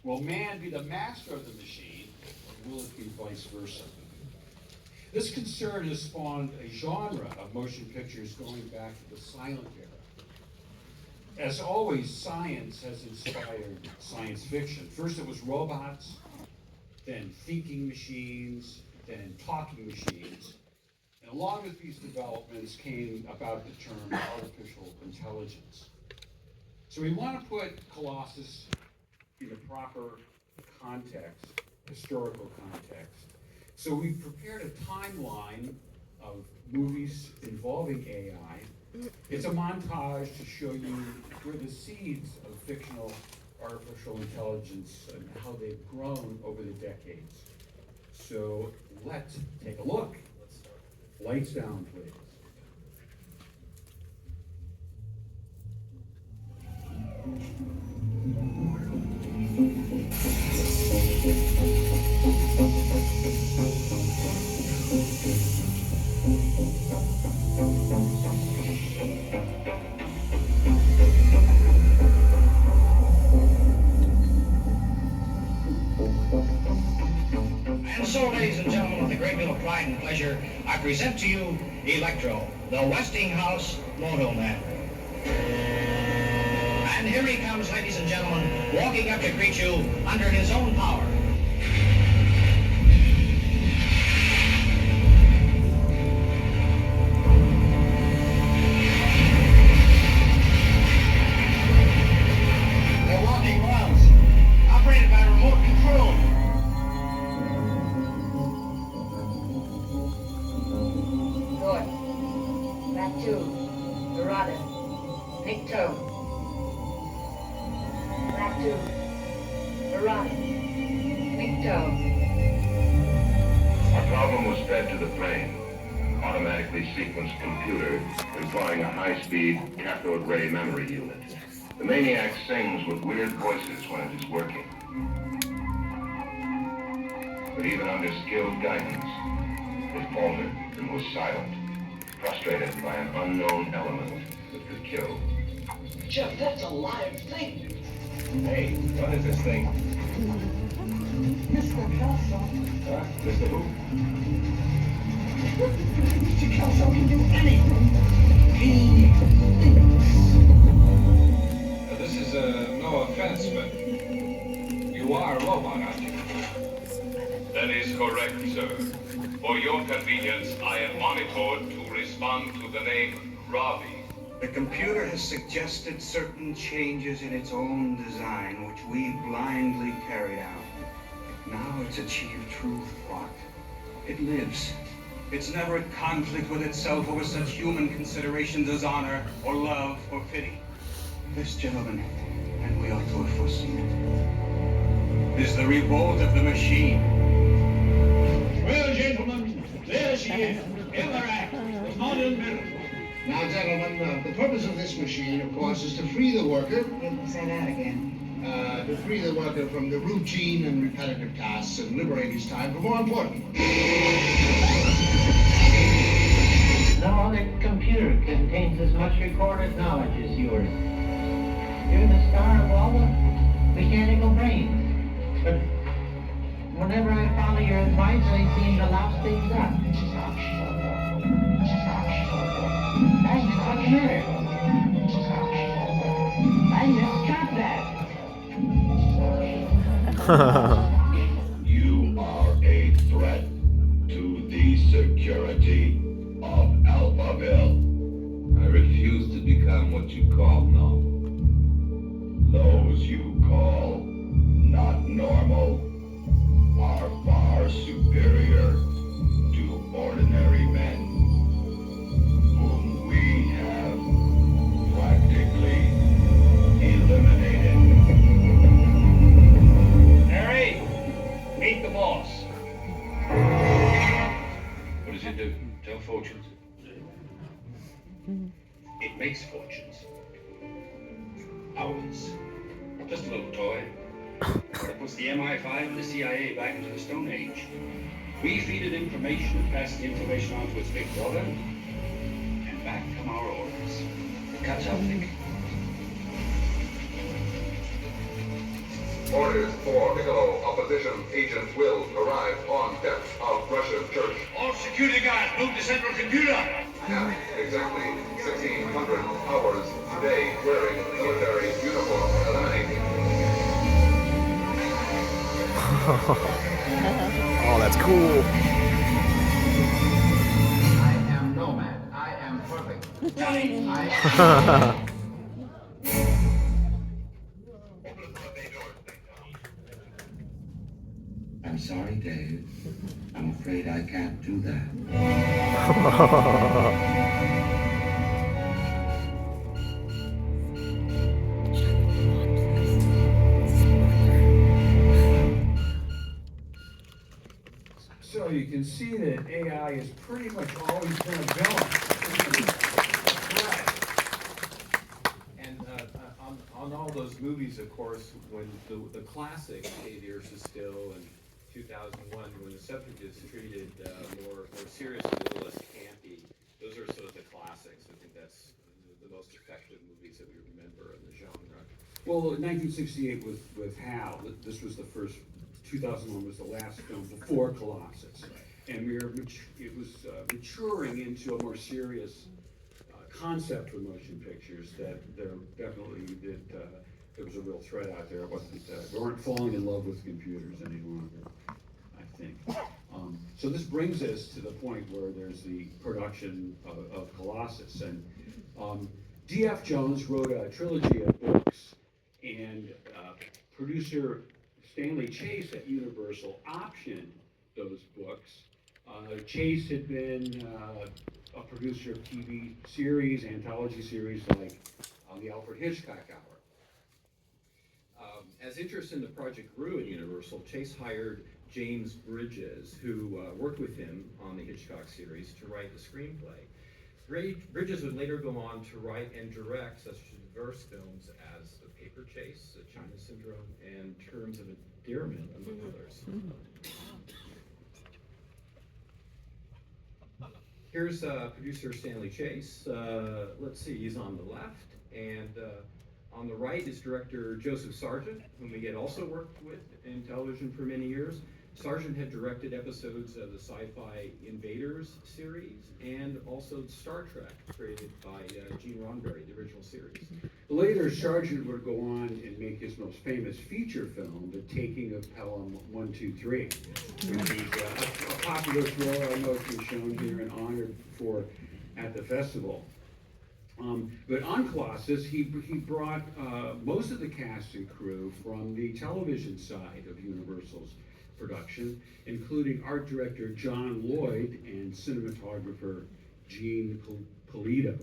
Will man be the master of the machine, or will it be vice versa? This concern has spawned a genre of motion pictures going back to the silent era. As always, science has inspired science fiction. First it was robots, then thinking machines, then talking machines. And along with these developments came about the term artificial intelligence. So we want to put Colossus in a proper context, historical context. So we've prepared a timeline of movies involving AI. It's a montage to show you where the seeds of fictional artificial intelligence and how they've grown over the decades. So let's take a look. Lights down, please. And so, ladies and gentlemen, with a great deal of pride and pleasure, I present to you Electro, the Westinghouse Moto Man. And here he comes, ladies and gentlemen, walking up to greet you under his own power. They're walking rounds, operated by remote control. Good. Back two. Dorada. Nick toe. Back two. Dorada. Nick toe. Our problem was fed to the brain. Automatically sequenced computer employing a high-speed cathode ray memory unit. The maniac sings with weird voices when it is working. But even under skilled guidance, it faltered and was silent, frustrated by an unknown element that could kill. Jeff, that's a live thing. Hey, what is this thing? Mr. Kelso. Huh? Mr. Who? Mr. Kelso can do anything. This is no offense, but you are a robot, aren't you? That is correct, sir. For your convenience, I am monitored to respond to the name Robbie. The computer has suggested certain changes in its own design, which we blindly carried out. Now it's achieved truth what? It lives. It's never at conflict with itself over such human considerations as honor, or love, or pity. This, gentlemen, and we ought to have foreseen it, is the revolt of the machine. Well, gentlemen, there she is, in the rack, the modern miracle. Now, gentlemen, the purpose of this machine, of course, is to free the worker. Say that again. To free the worker from the routine and repetitive tasks and liberate his time for more important ones. No other computer contains as much recorded knowledge as yours. You're the star of all the mechanical brains. But whenever I follow your advice, I seem to louse things up. Magnus, what's the matter? Magnus, stop that! You are a threat to the security of Alphaville. I refuse to become what you call normal. Those you call not normal are far superior to ordinary men, whom we have practically eliminated. Harry, meet the boss. What does it do? Tell fortunes? It makes fortunes. Ours. Just a little toy. But it puts the MI5 and the CIA back into the Stone Age. We feed it information and pass the information on to its big brother. And back come our orders. Cuts out, Nick. Orders for Piccolo opposition agent will arrive on steps of Russian church. All security guards, move to central computer. At exactly 1600 hours today, wearing military uniform, eliminate. Oh, that's cool. I am nomad. I am perfect. I'm sorry, Dave. I'm afraid I can't do that. So you can see that AI has pretty much always been a villain. And on all those movies, of course, when the classic 8 Years of Still and 2001, when the subject is treated more seriously, a little less campy, those are sort of the classics. I think that's the most effective movies that we remember in the genre. Well, 1968 with Hal, this was the first, 2001 was the last film before Colossus. And it was maturing into a more serious concept for motion pictures that there was a real threat out there. It wasn't, they weren't falling in love with computers any longer, I think. So this brings us to the point where there's the production of Colossus. And D.F. Jones wrote a trilogy of books, and producer Stanley Chase at Universal optioned those books. Chase had been a producer of TV series, anthology series like the Alfred Hitchcock Hour. As interest in the project grew at Universal, Chase hired James Bridges, who worked with him on the Hitchcock series, to write the screenplay. Bridges would later go on to write and direct such diverse films as The Paper Chase, The China Syndrome, and Terms of Endearment, among others. Here's producer Stanley Chase. Let's see, he's on the left, and on the right is director Joseph Sargent, whom we had also worked with in television for many years. Sargent had directed episodes of the Sci-Fi Invaders series and also Star Trek, created by Gene Roddenberry, the original series. Later, Sargent would go on and make his most famous feature film, The Taking of Pelham 123, which is a popular thriller. I know it's been shown here and honored for at the festival. But on Colossus, he brought most of the cast and crew from the television side of Universal's production, including art director John Lloyd and cinematographer Gene Polito.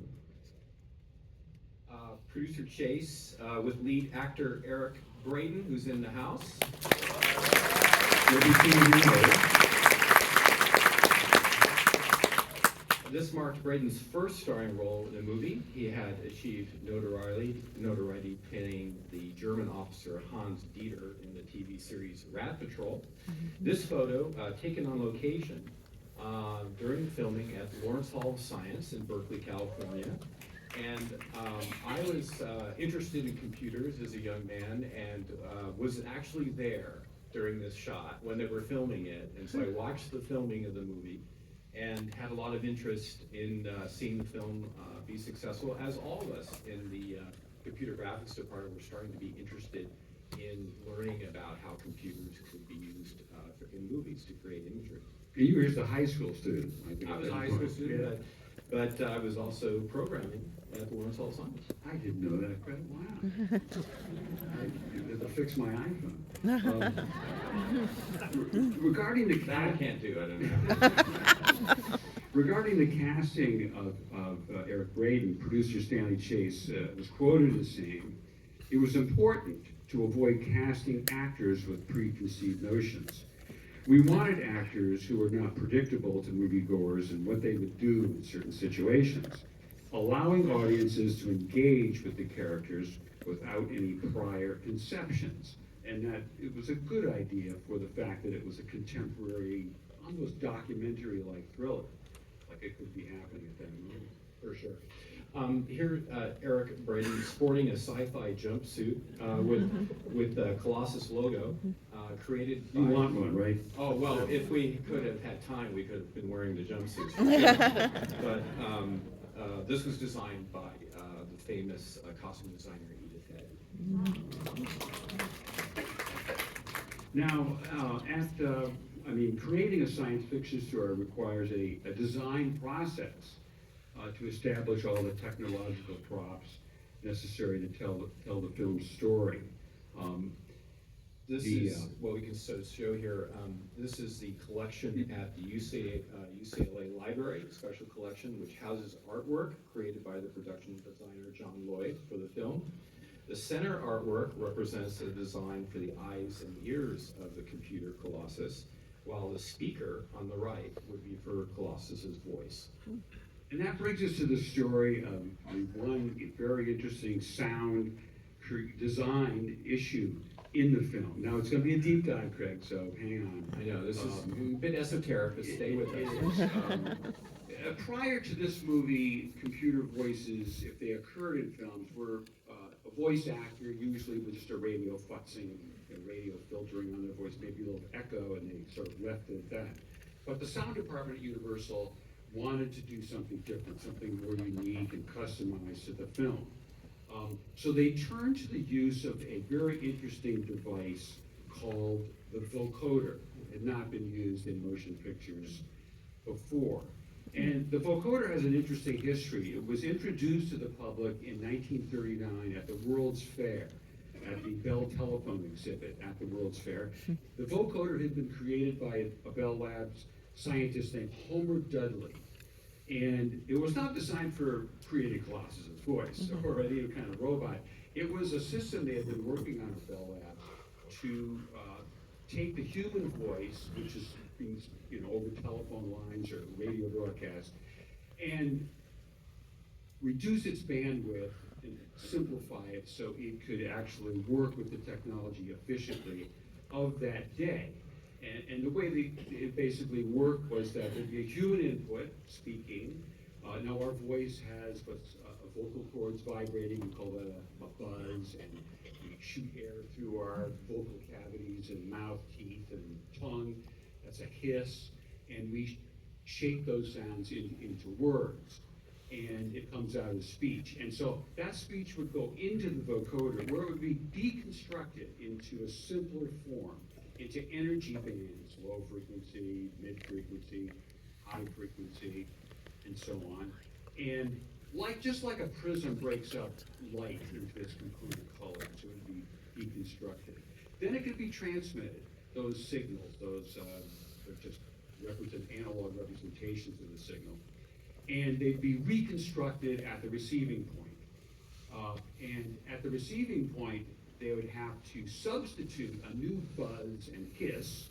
Producer Chase with lead actor Eric Braeden, who's in the house. You'll be seeing him later. This marked Braden's first starring role in a movie. He had achieved notoriety playing the German officer Hans Dieter in the TV series Rat Patrol. This photo, taken on location during filming at the Lawrence Hall of Science in Berkeley, California. And I was interested in computers as a young man, and was actually there during this shot when they were filming it. And so I watched the filming of the movie and had a lot of interest in seeing the film be successful, as all of us in the computer graphics department were starting to be interested in learning about how computers could be used in movies to create imagery. You were just a high school student. I was a high school student, but I was also programming at the Lawrence Hall of Science. I didn't know that. Wow. I had to fix my iPhone. Regarding the That I can't do, I don't know. Regarding the casting of Eric Braeden, producer Stanley Chase was quoted as saying, "It was important to avoid casting actors with preconceived notions. We wanted actors who were not predictable to moviegoers and what they would do in certain situations, allowing audiences to engage with the characters without any prior conceptions." And that it was a good idea for the fact that it was a contemporary, almost documentary-like thriller, like it could be happening at that moment. For sure. Here, Eric Braeden sporting a sci-fi jumpsuit with the Colossus logo, created by... You want one, right? Oh, well, if we could have had time, we could have been wearing the jumpsuits. But this was designed by the famous costume designer Edith Head. Now, creating a science fiction story requires a design process to establish all the technological props necessary to tell the film's story. This is what we can sort of show here. This is the collection at the UCLA Library, a special collection which houses artwork created by the production designer John Lloyd for the film. The center artwork represents the design for the eyes and ears of the computer Colossus, while the speaker on the right would be for Colossus's voice. And that brings us to the story of one very interesting sound design issue in the film. Now, it's going to be a deep dive, Craig, so hang on. I know, this is a bit esoteric, but stay with us. Prior to this movie, computer voices, if they occurred in films, were a voice actor, usually with just a radio futzing, radio filtering on their voice, maybe a little echo, and they sort of left it at that. But the sound department at Universal wanted to do something different, something more unique and customized to the film. So they turned to the use of a very interesting device called the vocoder. It had not been used in motion pictures before. And the vocoder has an interesting history. It was introduced to the public in 1939 at the World's Fair, at the Bell Telephone exhibit at the World's Fair. The vocoder had been created by a Bell Labs scientist named Homer Dudley. And it was not designed for creating Colossus's voice or any kind of robot. It was a system they had been working on at Bell Labs to take the human voice, which is being, over telephone lines or radio broadcast, and reduce its bandwidth and simplify it so it could actually work with the technology efficiently of that day. And the way it basically worked was that there'd be a human input, speaking. Now our voice has vocal cords vibrating, we call that a buzz, and we shoot air through our vocal cavities and mouth, teeth, and tongue. That's a hiss, and we shape those sounds into words, and it comes out as speech. And so that speech would go into the vocoder, where it would be deconstructed into a simpler form, into energy bands, low frequency, mid frequency, high frequency, and so on. And just like a prism breaks up light into its component colors, it would be deconstructed. Then it could be transmitted. Those signals, they're just analog representations of the signal, and they'd be reconstructed at the receiving point. And at the receiving point, they would have to substitute a new buzz and hiss.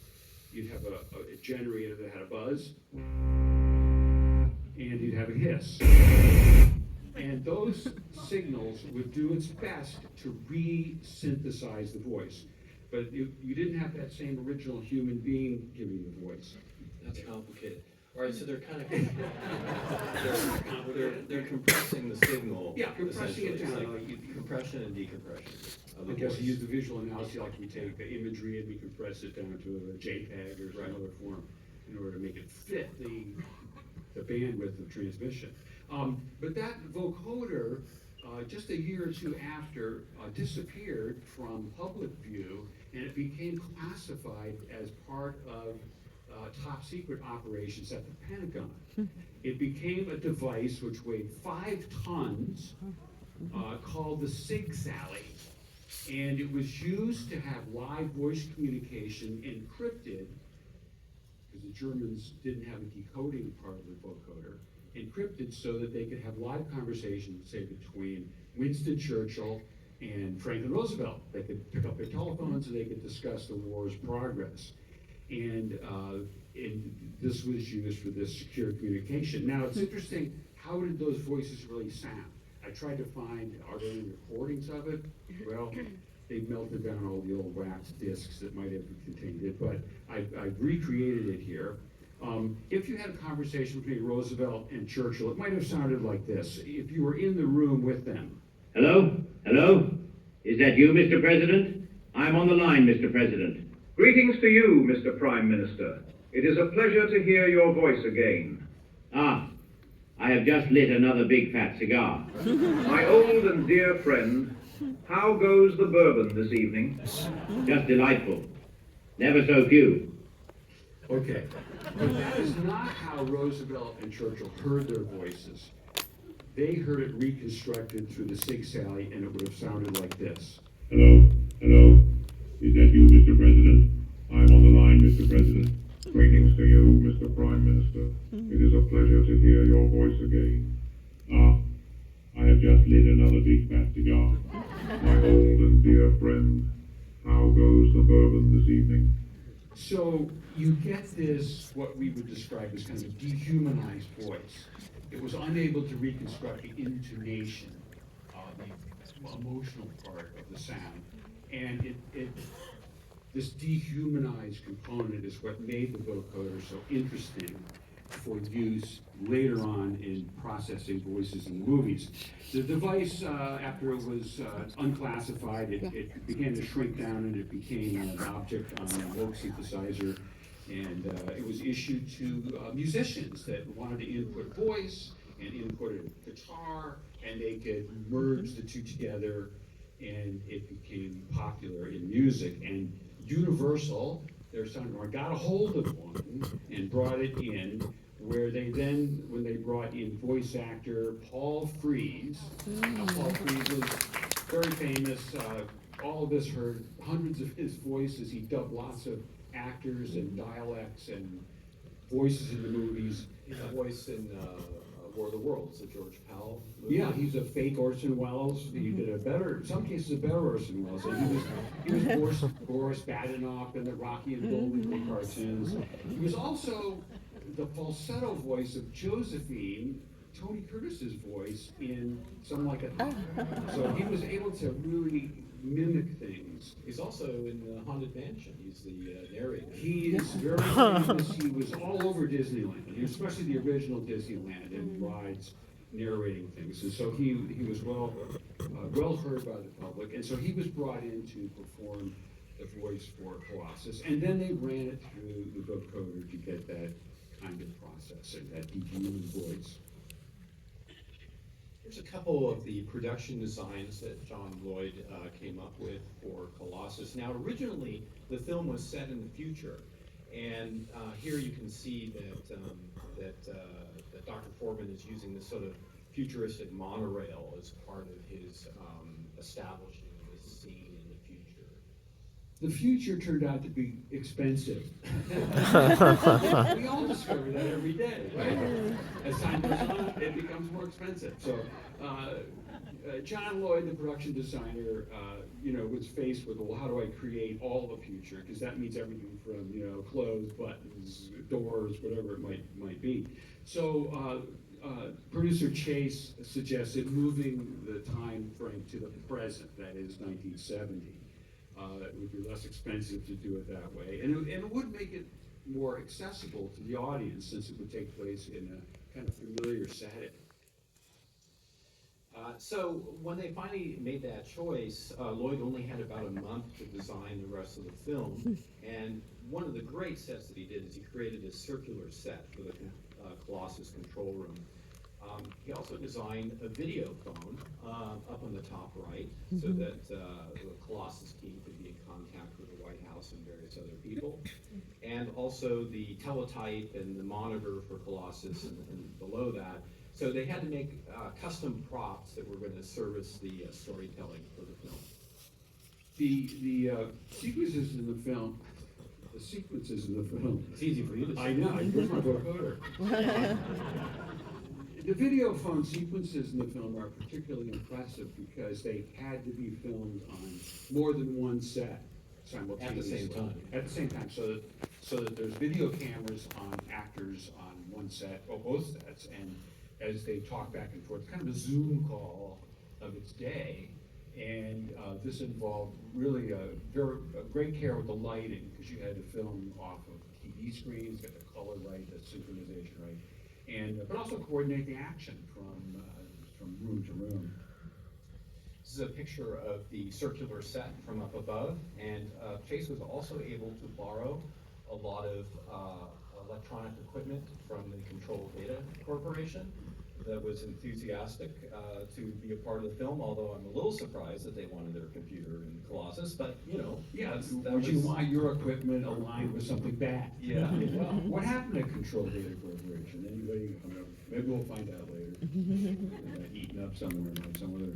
You'd have a generator that had a buzz, and you'd have a hiss. And those signals would do its best to re-synthesize the voice. But you didn't have that same original human being giving the voice. That's complicated. All right, so they're kind of they're compressing the signal. Yeah, compressing it down. Like compression and decompression. I guess you use the visual analogy, like we take the imagery and we compress it down to a JPEG or some other form in order to make it fit the bandwidth of transmission. But that vocoder, just a year or two after, disappeared from public view, and it became classified as part of top secret operations at the Pentagon. It became a device which weighed 5 tons, called the Sig Sally, and it was used to have live voice communication encrypted, because the Germans didn't have a decoding part of the vocoder, encrypted so that they could have live conversations, say, between Winston Churchill and Franklin Roosevelt. They could pick up their telephones and they could discuss the war's progress. And this was used for this secure communication. Now, it's interesting, how did those voices really sound? I tried to find, are there any recordings of it? Well, they melted down all the old wax discs that might have contained it, but I've recreated it here. If you had a conversation between Roosevelt and Churchill, it might have sounded like this, if you were in the room with them. Hello? Hello? Is that you, Mr. President? I'm on the line, Mr. President. Greetings to you, Mr. Prime Minister. It is a pleasure to hear your voice again. Ah, I have just lit another big fat cigar. My old and dear friend, how goes the bourbon this evening? Just delightful. Never so few. Okay, but that is not how Roosevelt and Churchill heard their voices. They heard it reconstructed through the Sig Sally, and it would have sounded like this. Hello? Hello? Is that you, Mr. President? I'm on the line, Mr. President. Greetings to you, Mr. Prime Minister. It is a pleasure to hear your voice again. I have just lit another big fat cigar. My old and dear friend, how goes the bourbon this evening? So you get this, what we would describe as kind of a dehumanized voice. It was unable to reconstruct the intonation, the emotional part of the sound. And this dehumanized component is what made the vocoder so interesting for use later on in processing voices in movies. The device, after it was unclassified, it began to shrink down and it became an object on a Vogue synthesizer. And it was issued to musicians that wanted to input voice and input a guitar, and they could merge the two together, and it became popular in music. And Universal, their son, got a hold of one and brought it in, where they then, when they brought in voice actor Paul Frees, Paul Frees was very famous, all of us heard hundreds of his voices. He dubbed lots of actors and dialects and voices in the movies. He's a voice in War of the Worlds, the George Powell movie. Yeah, he's a fake Orson Welles. He did a better, in some cases, a better Orson Welles. And he was Boris Badenoch in the Rocky and Bullwinkle cartoons. He was also the falsetto voice of Josephine, Tony Curtis's voice, in Some Like It Hot. So he was able to really mimic things. He's also in Haunted Mansion. He's the narrator. He is very famous. He was all over Disneyland, especially the original Disneyland, and rides narrating things. And so he was well heard by the public. And so he was brought in to perform the voice for Colossus. And then they ran it through the vocoder to get that kind of processing, that dehuman voice. Here's a couple of the production designs that John Lloyd came up with for Colossus. Now, originally, the film was set in the future, and here you can see that Dr. Forbin is using this sort of futuristic monorail as part of his establishing this scene in the future. The future turned out to be expensive. We all discover that every day, right? As time goes on, it becomes more expensive. So John Lloyd, the production designer, was faced with, well, how do I create all the future? Because that means everything from, clothes, buttons, doors, whatever it might be. So producer Chase suggested moving the time frame to the present, that is 1970. It would be less expensive to do it that way, and it would make it more accessible to the audience, since it would take place in a kind of familiar setting. So when they finally made that choice, Lloyd only had about a month to design the rest of the film, and one of the great sets that he did is he created a circular set for the Colossus control room. He also designed a video phone up on the top right, so that the Colossus team could be in contact with the White House and various other people, and also the teletype and the monitor for Colossus and below that. So they had to make custom props that were going to service the storytelling for the film. The sequences in the film. It's easy for you to say. I know. Here's my vocoder. The video phone sequences in the film are particularly impressive because they had to be filmed on more than one set simultaneously. At the same time, so that there's video cameras on actors on one set, or both sets, and as they talk back and forth, kind of a Zoom call of its day. And this involved really great care with the lighting, because you had to film off of TV screens, get the color right, the synchronization right, and but also coordinate the action from room to room. This is a picture of the circular set from up above, and Chase was also able to borrow a lot of electronic equipment from the Control Data Corporation that was enthusiastic to be a part of the film, although I'm a little surprised that they wanted their computer in Colossus, but you know. Yeah, would you want your equipment aligned with something bad? Yeah. Well, what happened to Control Data Corporation? Anybody, maybe we'll find out later. Eaten up somewhere, like some other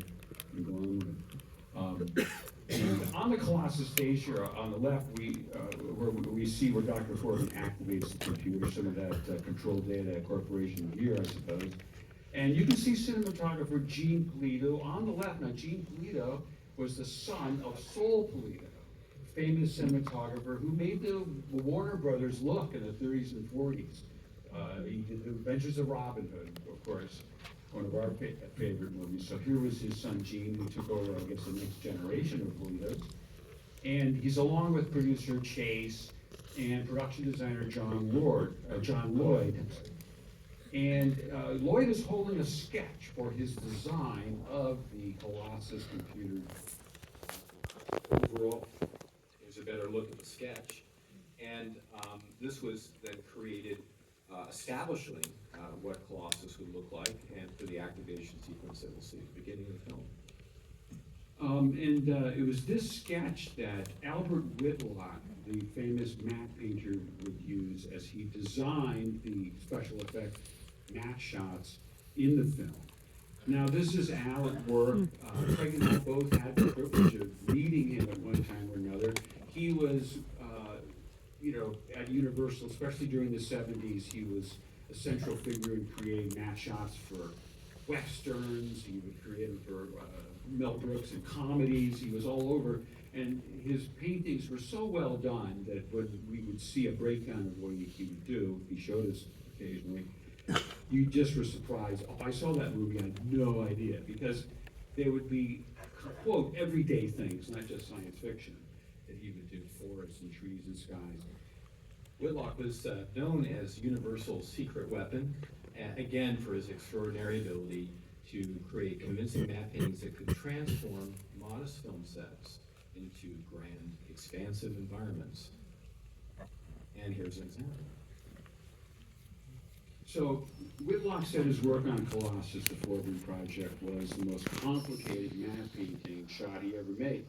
conglomerate. And on the Colossus stage here, on the left, where we see where Dr. Forbin activates the computer, some of that Control Data Corporation gear, I suppose. And you can see cinematographer Gene Polito on the left. Now, Gene Polito was the son of Sol Polito, famous cinematographer who made the Warner Brothers look in the 30s and 40s. He did The Adventures of Robin Hood, of course, one of our favorite movies. So here was his son Gene, who took over, I guess, the next generation of Politos. And he's along with producer Chase and production designer John Lloyd. And Lloyd is holding a sketch for his design of the Colossus computer overall. Here's a better look at the sketch. And this was then created establishing what Colossus would look like and for the activation sequence that we'll see at the beginning of the film. It was this sketch that Albert Whitlock, the famous matte painter, would use as he designed the special effect matte shots in the film. Now, this is Al at work. Craig and I both had the privilege of meeting him at one time or another. He was, at Universal, especially during the 70s, he was a central figure in creating matte shots for Westerns. He would create them for Mel Brooks and comedies. He was all over. And his paintings were so well done that when we would see a breakdown of what he would do, he showed us occasionally, you just were surprised. Oh, I saw that movie, I had no idea, because they would be, quote, everyday things, not just science fiction, that he would do, forests and trees and skies. Whitlock was known as Universal's secret weapon, again for his extraordinary ability to create convincing matte paintings that could transform modest film sets into grand, expansive environments. And here's an example. So Whitlock said his work on Colossus, the Forbin Project, was the most complicated matte painting shot he ever made.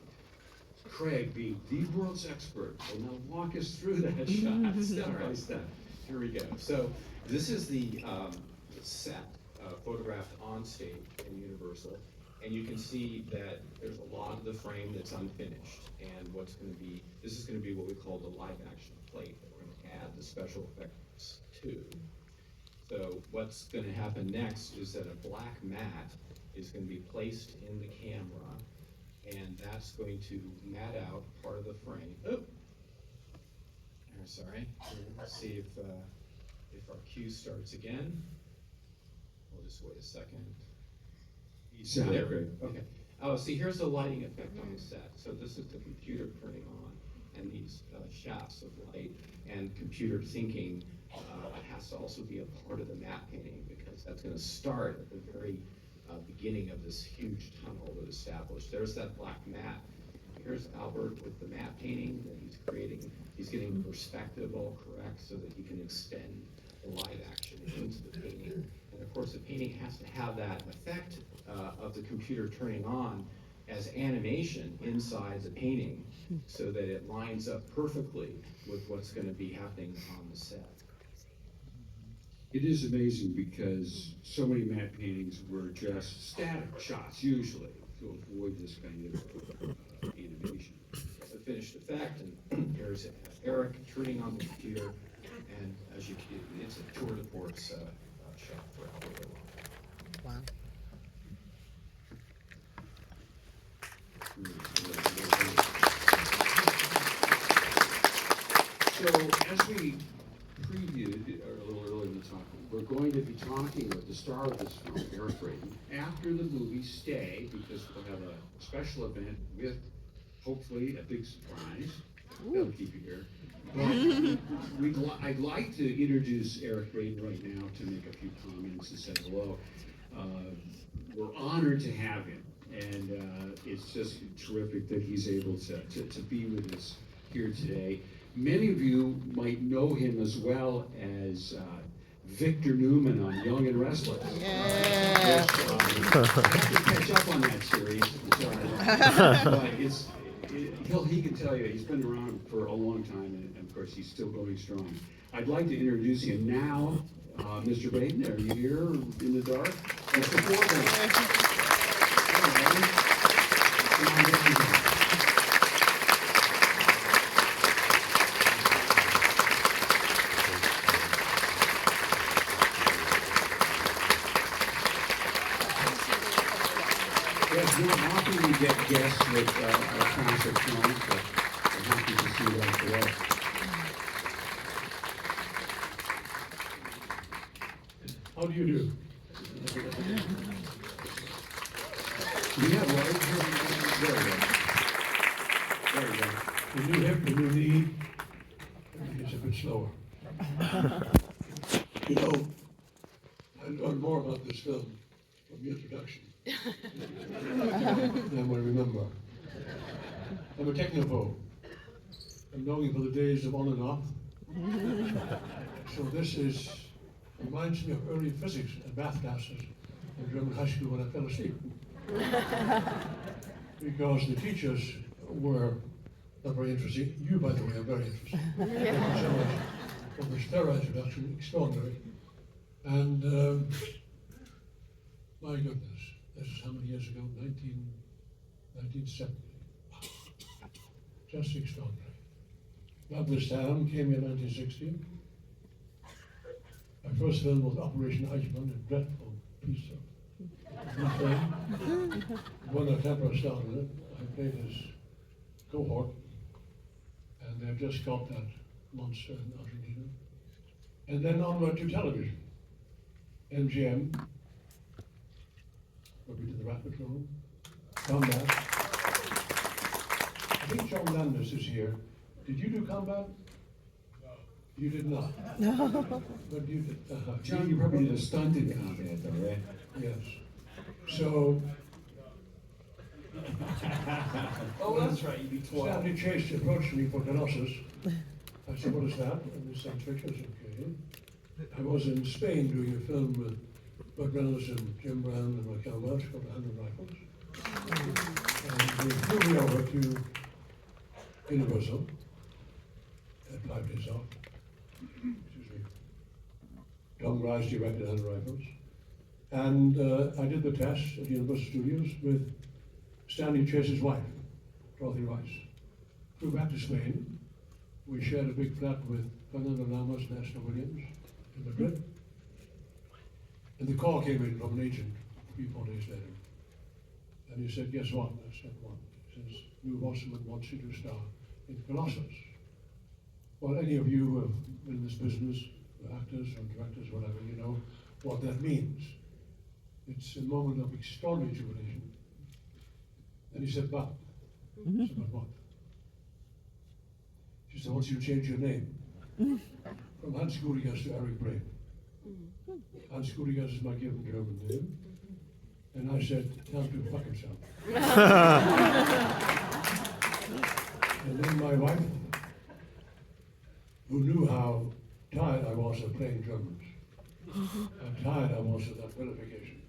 Craig, being the world's expert, will now walk us through that shot, step by step. Here we go. So this is the set photographed on stage in Universal, and you can see that there's a lot of the frame that's unfinished. And this is going to be what we call the live action plate that we're going to add the special effects to. So what's going to happen next is that a black mat is going to be placed in the camera, and that's going to mat out part of the frame. Oh, sorry. Let's see if our cue starts again. We'll just wait a second. There we go. Okay. Oh, see, here's the lighting effect on the set. So this is the computer turning on, and these shafts of light and computer thinking has to also be a part of the matte painting, because that's going to start at the very beginning of this huge tunnel that is established. There's that black mat. Here's Albert with the matte painting that he's creating. He's getting the perspective all correct so that he can extend the live action into the painting. And of course, the painting has to have that effect of the computer turning on as animation inside the painting so that it lines up perfectly with what's going to be happening on the set. It is amazing because so many matte paintings were just static shots, usually, to avoid this kind of animation. It's a finished effect, and here's Eric turning on the computer, and as you can, it's a tour de force shot for Albert. Wow. So, as we previewed a little earlier in the talk, we're going to be talking with the star of this film, Eric Braeden, after the movie Stay, because we'll have a special event with, hopefully, a big surprise. That'll keep you here. Well, I'd like to introduce Eric Braeden right now to make a few comments and say hello. We're honored to have him, and it's just terrific that he's able to be with us here today. Many of you might know him as well as Victor Newman on Young and Restless. Yeah. I have to catch up on that series. But he can tell you he's been around for a long time, and of course he's still going strong. I'd like to introduce him now. Mr. Braeden, are you here in the dark? Mr. Forbin. Yes, not often we get guests with classic films, but I'm happy to see that today. How do you do? Yeah, well, very good. Very good. The new hip, the new knee, everything is a bit slower. You know, I learned more about this film from the introduction than I remember. I'm a technophobe. I'm longing for the days of on and off. So this reminds me of early physics and math classes in German high school when I fell asleep. Because the teachers were not very interesting. You, by the way, are very interesting. Thank you so much for this thorough introduction, extraordinary. And my goodness, this is how many years ago? 1970. Just extraordinary. Douglas Town came in 1960. My first film was Operation Eichmann, a dreadful piece of nothing. When the Templar started it, I played his cohort, and they've just got that monster in Argentina. And then onward to television. MGM, where we did the Rat Patrol, Combat. I think John Landis is here. Did you do Combat? You did not. No. But you did. John, you probably did a stunt in Combat, though, right? Yes. So. Oh, that's right. You beat 12. Stanley Chase approached me for Colossus. I said, "What is that?" And he said, "Fiction." I said, "Okay." I was in Spain doing a film with Burt Reynolds and Jim Brown and Raquel Welch called 100 Rifles. And they flew me over to Universal. Had 5 days off. Excuse me. Tom Rice directed 100 Rifles. And I did the test at Universal Studios with Stanley Chase's wife, Dorothy Rice. Flew back to Spain. We shared a big flat with Fernando Ramos and Esther Williams in Madrid. And the call came in from an agent 3-4 days later. And he said, "Guess what?" I said, "What?" He says, "Lou Wasserman wants you to star in Colossus." Well, any of you who have been in this business, actors or directors, whatever, you know what that means. It's a moment of extraordinary jubilation. And he said, "But." I said, "But what?" She said, "I want you to change your name from Hans Gurigas to Eric Braeden." Hans Gurigas is my given German name. And I said, "Tell him to fuck himself." And then my wife, who knew how tired I was of playing Germans, how tired I was of that vilification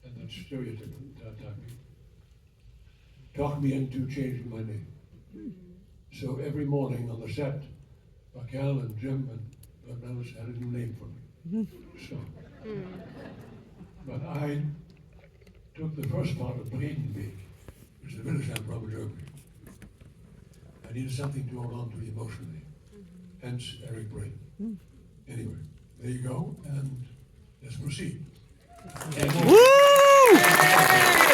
and that stereotype, that typing, talked me into changing my name. So every morning on the set, Raquel and Jim and Reynolds had a new name for me. So, but I took the first part of Braedenweg, which is the Wilhelm from Germany. I needed something to hold on to emotionally, hence Eric Braeden. Anyway, there you go, and let's proceed. Woo!